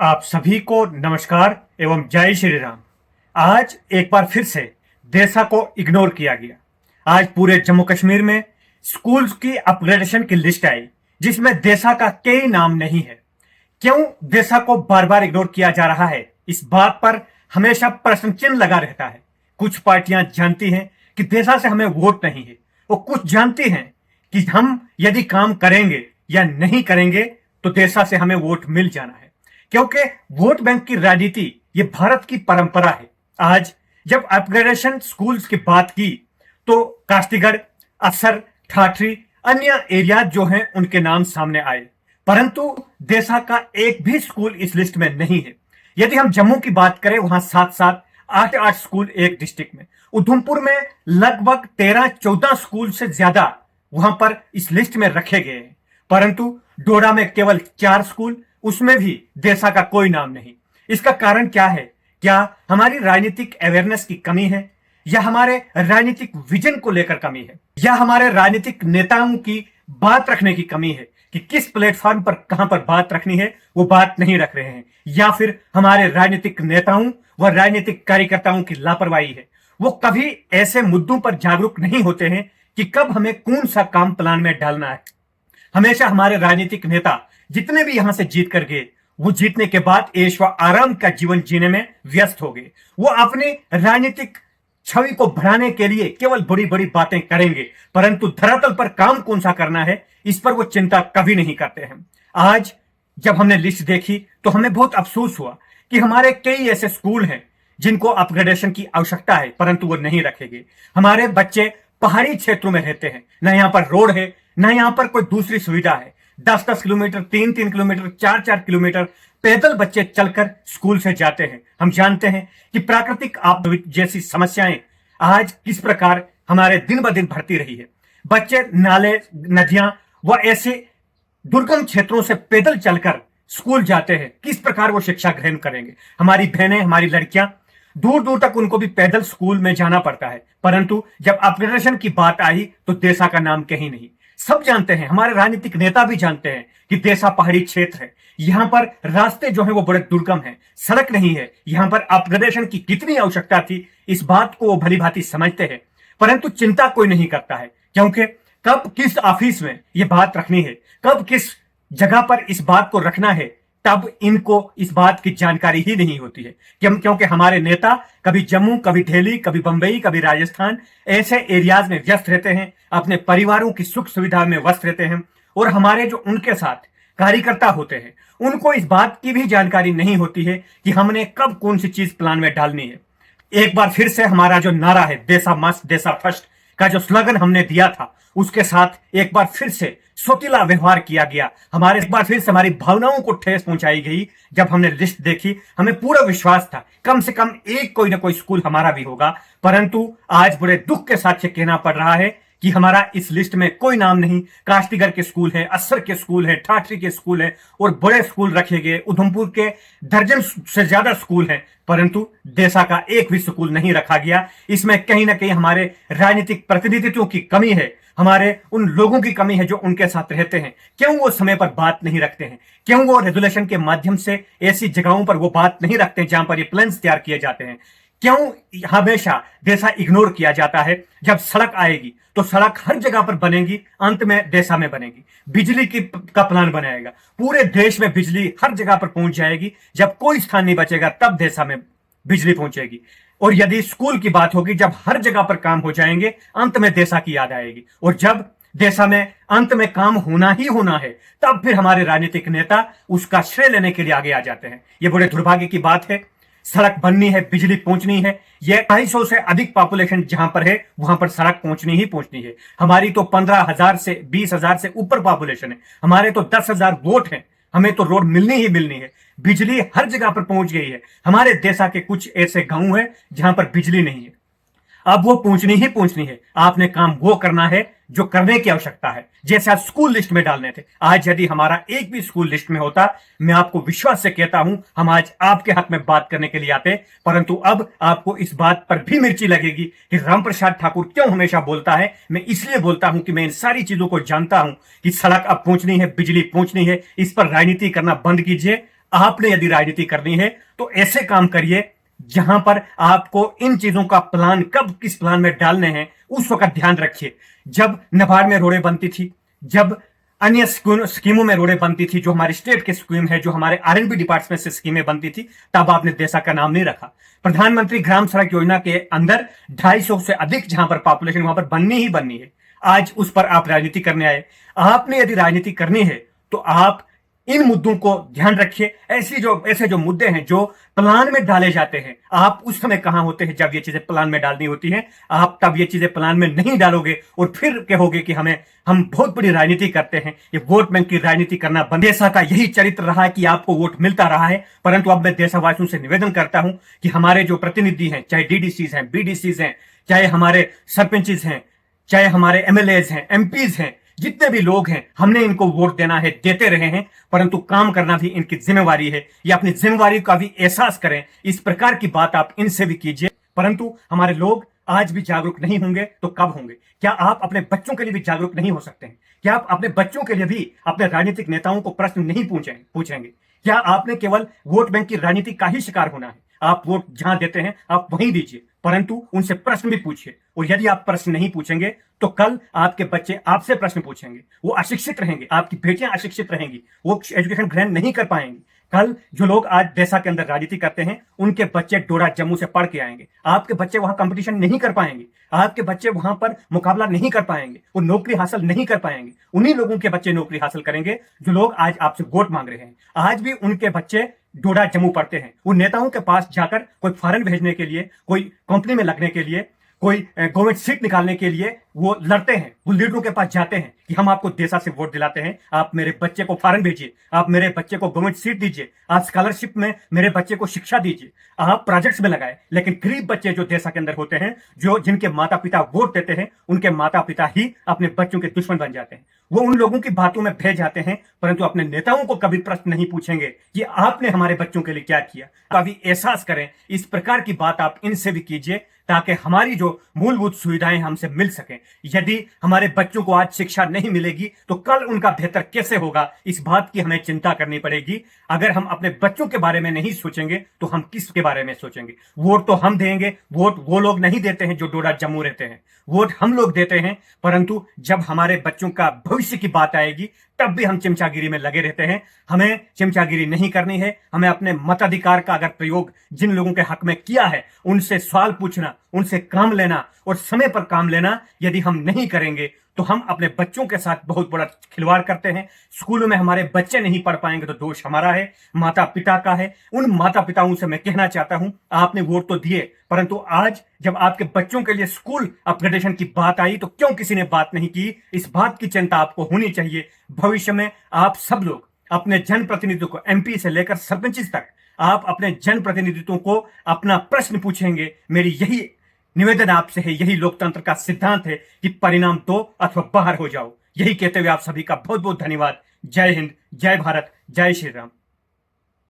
आप सभी को नमस्कार एवं जय श्री राम। आज एक बार फिर से देसा को इग्नोर किया गया। आज पूरे जम्मू कश्मीर में स्कूल्स की अपग्रेडेशन की लिस्ट आई जिसमें देसा का कोई नाम नहीं है। क्यों देसा को बार बार इग्नोर किया जा रहा है, इस बात पर हमेशा प्रश्न चिन्ह लगा रहता है। कुछ पार्टियां जानती हैं कि देसा से हमें वोट नहीं है, वो कुछ जानती हैं कि हम यदि काम करेंगे या नहीं करेंगे तो देसा से हमें वोट मिल जाना है, क्योंकि वोट बैंक की राजनीति ये भारत की परंपरा है। आज जब अपग्रेडेशन स्कूल्स की बात की तो कास्तीगढ़, असर, ठाठरी, अन्य एरिया जो हैं उनके नाम सामने आए, परंतु देसा का एक भी स्कूल इस लिस्ट में नहीं है। यदि हम जम्मू की बात करें, वहां सात सात आठ आठ स्कूल एक डिस्ट्रिक्ट में, उधमपुर में लगभग 13-14 स्कूल से ज्यादा वहां पर इस लिस्ट में रखे गए हैं, परंतु डोडा में केवल 4 स्कूल, उसमें भी देसा का कोई नाम नहीं। इसका कारण क्या है? क्या हमारी राजनीतिक अवेयरनेस की कमी है, या हमारे राजनीतिक विजन को लेकर कमी है, या हमारे राजनीतिक नेताओं की बात रखने की कमी है कि किस प्लेटफॉर्म पर कहां पर बात रखनी है वो बात नहीं रख रहे हैं, या फिर हमारे राजनीतिक नेताओं व राजनीतिक कार्यकर्ताओं की लापरवाही है। वो कभी ऐसे मुद्दों पर जागरूक नहीं होते हैं कि कब हमें कौन सा काम प्लान में डालना है। हमेशा हमारे राजनीतिक नेता जितने भी यहां से जीत कर गए, वो जीतने के बाद ऐश व आराम का जीवन जीने में व्यस्त हो गए। वो अपनी राजनीतिक छवि को बढ़ाने के लिए केवल बड़ी बड़ी बातें करेंगे, परंतु धरातल पर काम कौन सा करना है इस पर वो चिंता कभी नहीं करते हैं। आज जब हमने लिस्ट देखी तो हमें बहुत अफसोस हुआ कि हमारे कई ऐसे स्कूल हैं जिनको अपग्रेडेशन की आवश्यकता है, परंतु वो नहीं रखे गए। हमारे बच्चे पहाड़ी क्षेत्रों में रहते हैं, न यहां पर रोड है, न यहां पर कोई दूसरी सुविधा है। 10-10 किलोमीटर, 3-3 किलोमीटर, 4-4 किलोमीटर पैदल बच्चे चलकर स्कूल से जाते हैं। हम जानते हैं कि प्राकृतिक आपदा जैसी समस्याएं आज किस प्रकार हमारे दिन ब दिन बढ़ती रही है। बच्चे नाले, नदियां व ऐसे दुर्गम क्षेत्रों से पैदल चलकर स्कूल जाते हैं, किस प्रकार वो शिक्षा ग्रहण करेंगे। हमारी बहनें, हमारी लड़कियां दूर दूर तक उनको भी पैदल स्कूल में जाना पड़ता है, परंतु जब अपग्रेडेशन की बात आई तो देसा का नाम कहीं नहीं। सब जानते हैं, हमारे राजनीतिक नेता भी जानते हैं कि देसा पहाड़ी क्षेत्र है, यहां पर रास्ते जो है वो बड़े दुर्गम है, सड़क नहीं है, यहां पर अपग्रेडेशन की कितनी आवश्यकता थी इस बात को वो भली भांति समझते हैं, परंतु चिंता कोई नहीं करता है। क्योंकि कब किस ऑफिस में ये बात रखनी है, कब किस जगह पर इस बात को रखना है, तब इनको इस बात की जानकारी ही नहीं होती है। क्योंकि हमारे नेता कभी जम्मू, कभी दिल्ली, कभी बंबई, कभी राजस्थान ऐसे एरियाज में व्यस्त रहते हैं, अपने परिवारों की सुख सुविधा में व्यस्त रहते हैं, और हमारे जो उनके साथ कार्यकर्ता होते हैं उनको इस बात की भी जानकारी नहीं होती है कि हमने कब कौन सी चीज प्लान में डालनी है। एक बार फिर से हमारा जो नारा है देसा मस्ट देसा फर्स्ट का जो स्लोगन हमने दिया था, उसके साथ एक बार फिर से सोतिला व्यवहार किया गया। एक बार फिर से हमारी भावनाओं को ठेस पहुंचाई गई। जब हमने लिस्ट देखी हमें पूरा विश्वास था कम से कम एक कोई ना कोई स्कूल हमारा भी होगा, परंतु आज बड़े दुख के साथ कहना पड़ रहा है कि हमारा इस लिस्ट में कोई नाम नहीं। कास्तीगढ़ के स्कूल है, असर के स्कूल है, ठाठरी के स्कूल है, और बड़े स्कूल रखे गए, उधमपुर के दर्जन से ज्यादा स्कूल हैं, परंतु देसा का एक भी स्कूल नहीं रखा गया। इसमें कहीं ना कहीं हमारे राजनीतिक प्रतिनिधित्व की कमी है, हमारे उन लोगों की कमी है जो उनके साथ रहते हैं। क्यों वो समय पर बात नहीं रखते हैं? क्यों वो रेजुलेशन के माध्यम से ऐसी जगहों पर वो बात नहीं रखते हैं जहां पर ये प्लान्स तैयार किए जाते हैं? क्यों हमेशा देसा इग्नोर किया जाता है? जब सड़क आएगी तो सड़क हर जगह पर बनेगी, अंत में देसा में बनेगी। बिजली का प्लान बनाएगा, पूरे देश में बिजली हर जगह पर पहुंच जाएगी। जब कोई स्थान नहीं बचेगा तब देसा में बिजली पहुंचेगी। और यदि स्कूल की बात होगी, जब हर जगह पर काम हो जाएंगे, अंत में देसा की याद आएगी। और जब देसा में अंत में काम होना ही होना है, तब फिर हमारे राजनीतिक नेता उसका श्रेय लेने के लिए आगे आ जाते हैं। ये बड़े दुर्भाग्य की बात है। सड़क बननी है, बिजली पहुंचनी है, यह 250 से अधिक पॉपुलेशन जहां पर है वहां पर सड़क पहुंचनी ही पहुंचनी है। हमारी तो 15,000 से 20,000 से ऊपर पॉपुलेशन है, हमारे तो 10,000 वोट हैं, हमें तो रोड मिलनी ही मिलनी है। बिजली हर जगह पर पहुंच गई है। हमारे देशा के कुछ ऐसे गांव हैं जहां पर बिजली नहीं है, अब वो पहुंचनी ही पहुंचनी है। आपने काम वो करना है जो करने की आवश्यकता है, जैसे आज स्कूल लिस्ट में डालने थे। आज यदि हमारा एक भी स्कूल लिस्ट में होता, मैं आपको विश्वास से कहता हूं हम आज आपके हक में बात करने के लिए आते, परंतु अब आपको इस बात पर भी मिर्ची लगेगी कि रामप्रसाद ठाकुर क्यों हमेशा बोलता है। मैं इसलिए बोलता हूं कि मैं इन सारी चीजों को जानता हूं कि सड़क अब पहुंचनी है, बिजली पहुंचनी है। इस पर राजनीति करना बंद कीजिए। आपने यदि राजनीति करनी है तो ऐसे काम करिए जहां पर आपको इन चीजों का प्लान कब किस प्लान में डालने हैं उस वक्त ध्यान रखिए। जब नबार्ड में रोडें बनती थी, जब अन्य स्कीमों में रोडें बनती थी, जो हमारी स्टेट की स्कीम है, जो हमारे आरएनबी डिपार्टमेंट से स्कीमें बनती थी, तब आपने देसा का नाम नहीं रखा। प्रधानमंत्री ग्राम सड़क योजना के अंदर 250 से अधिक जहां पर पॉपुलेशन वहां पर बननी ही बननी है, आज उस पर आप राजनीति करने आए। आपने यदि राजनीति करनी है तो आप इन मुद्दों को ध्यान रखिए। ऐसे जो मुद्दे हैं जो प्लान में डाले जाते हैं, आप उस समय कहां होते हैं जब ये चीजें प्लान में डालनी होती हैं। आप तब ये चीजें प्लान में नहीं डालोगे और फिर कहोगे कि हम बहुत बड़ी राजनीति करते हैं। ये वोट बैंक की राजनीति करना बंद। देशा का यही चरित्र रहा है कि आपको वोट मिलता रहा है, परंतु अब मैं देशवासियों से निवेदन करता हूं कि हमारे जो प्रतिनिधि हैं, चाहे डीडीसीज हैं, बीडीसीज हैं, चाहे हमारे सरपंचेस हैं, चाहे हमारे एमएलएज हैं, एमपीज हैं, जितने भी लोग हैं, हमने इनको वोट देना है, देते रहे हैं, परंतु काम करना भी इनकी जिम्मेवारी है। ये अपनी जिम्मेवारी का भी एहसास करें। इस प्रकार की बात आप इनसे भी कीजिए। परंतु हमारे लोग आज भी जागरूक नहीं होंगे तो कब होंगे? क्या आप अपने बच्चों के लिए भी जागरूक नहीं हो सकते हैं? क्या आप अपने बच्चों के लिए भी अपने राजनीतिक नेताओं को प्रश्न नहीं पूछेंगे? क्या आपने केवल वोट बैंक की राजनीति का ही शिकार होना है? आप वोट जहां देते हैं आप वहीं दीजिए, परंतु उनसे प्रश्न भी पूछिए। और यदि आप प्रश्न नहीं पूछेंगे तो कल आपके बच्चे आपसे प्रश्न पूछेंगे। वो अशिक्षित रहेंगे, आपकी बेटियां अशिक्षित रहेंगी, वो एजुकेशन ग्रहण नहीं कर पाएंगी। कल जो लोग आज देशा के अंदर राजनीति करते हैं, उनके बच्चे डोडा जम्मू से पढ़ के आएंगे। आपके बच्चे वहां कंपटीशन नहीं कर पाएंगे, आपके बच्चे वहां पर मुकाबला नहीं कर पाएंगे, वो नौकरी हासिल नहीं कर पाएंगे। उन्हीं लोगों के बच्चे नौकरी हासिल करेंगे जो लोग आज आपसे वोट मांग रहे हैं। आज भी उनके बच्चे डोडा जम्मू पढ़ते हैं। वो नेताओं के पास जाकर कोई फॉरेन भेजने के लिए, कोई कंपनी में लगने के लिए, कोई गवर्नमेंट सीट निकालने के लिए वो लड़ते हैं। वो लीडरों के पास जाते हैं कि हम आपको देशा से वोट दिलाते हैं, आप मेरे बच्चे को फॉरेन भेजिए, आप मेरे बच्चे को गवर्नमेंट सीट दीजिए, आप स्कॉलरशिप में मेरे बच्चे को शिक्षा दीजिए, आप प्रोजेक्ट्स में लगाए। लेकिन गरीब बच्चे जो देशा के अंदर होते हैं, जो जिनके माता पिता वोट देते हैं, उनके माता पिता ही अपने बच्चों के दुश्मन बन जाते हैं। वो उन लोगों की बातों में भेज जाते हैं, परंतु अपने नेताओं को कभी प्रश्न नहीं पूछेंगे कि आपने हमारे बच्चों के लिए क्या किया। कभी एहसास करें। इस प्रकार की बात आप इनसे भी कीजिए ताकि हमारी जो मूलभूत सुविधाएं हमसे मिल सकें। यदि हमारे बच्चों को आज शिक्षा नहीं मिलेगी तो कल उनका बेहतर कैसे होगा, इस बात की हमें चिंता करनी पड़ेगी। अगर हम अपने बच्चों के बारे में नहीं सोचेंगे तो हम किसके बारे में सोचेंगे? वोट तो हम देंगे, वोट वो लोग नहीं देते हैं जो डोडा जम्मू रहते हैं, वोट हम लोग देते हैं। परंतु जब हमारे बच्चों का भविष्य की बात आएगी तब भी हम चिमचागिरी में लगे रहते हैं। हमें चिमचागिरी नहीं करनी है। हमें अपने मताधिकार का अगर प्रयोग जिन लोगों के हक में किया है, उनसे सवाल पूछना, उनसे काम लेना और समय पर काम लेना यदि हम नहीं करेंगे तो हम अपने बच्चों के साथ बहुत बड़ा खिलवाड़ करते हैं। स्कूलों में हमारे बच्चे नहीं पढ़ पाएंगे तो दोष हमारा है, माता पिता का है। उन माता पिताओं से मैं कहना चाहता हूं, आपने वोट तो दिए, परंतु आज जब आपके बच्चों के लिए स्कूल अपग्रेडेशन की बात आई तो क्यों किसी ने बात नहीं की? इस बात की चिंता आपको होनी चाहिए। भविष्य में आप सब लोग अपने जनप्रतिनिधियों को, एमपी से लेकर सरपंच तक, आप अपने जनप्रतिनिधित्वों को अपना प्रश्न पूछेंगे। मेरी यही निवेदन आपसे है, यही लोकतंत्र का सिद्धांत है कि परिणाम दो अथवा बाहर हो जाओ। यही कहते हुए आप सभी का बहुत बहुत धन्यवाद। जय हिंद, जय भारत, जय श्री राम।